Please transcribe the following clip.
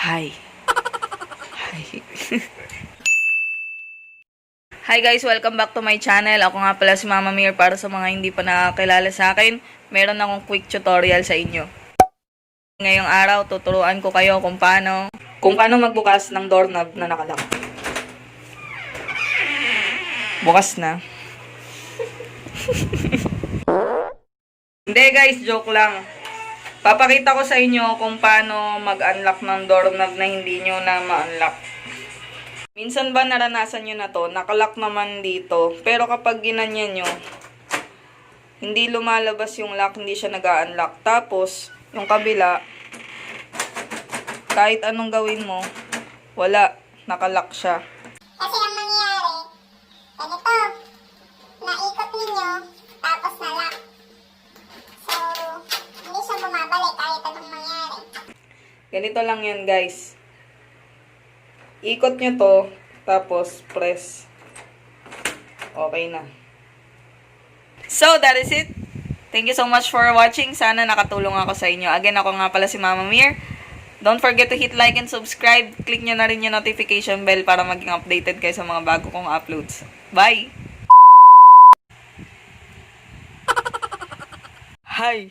Hi. Hi. Hi guys, welcome back to my channel. Ako nga pala si Mamamir. Para sa mga hindi pa nakakilala sa akin, meron akong quick tutorial sa inyo. Ngayong araw, tuturuan ko kayo kung paano magbukas ng doorknob na nakalock. Bukas na. Hindi guys, joke lang. Papakita ko sa inyo kung paano mag-unlock ng doorknob na hindi nyo na ma-unlock. Minsan ba naranasan nyo na to? Nakalock naman dito. Pero kapag ginanyan nyo, hindi lumalabas yung lock, hindi siya nag-unlock. Tapos, yung kabila, kahit anong gawin mo, wala. Nakalock siya. Kasi ang nangyayari, ganito, naikot ninyo, tapos na-lock. So, hindi siya bumabalik kahit anong mangyari. Ganito lang yan guys. Ikot nyo to, tapos press. Okay na. So, that is it. Thank you so much for watching. Sana nakatulong ako sa inyo. Again, ako nga pala si Mamamir. Don't forget to hit like and subscribe. Click nyo na rin yung notification bell para maging updated kayo sa mga bago kong uploads. Bye! Hi!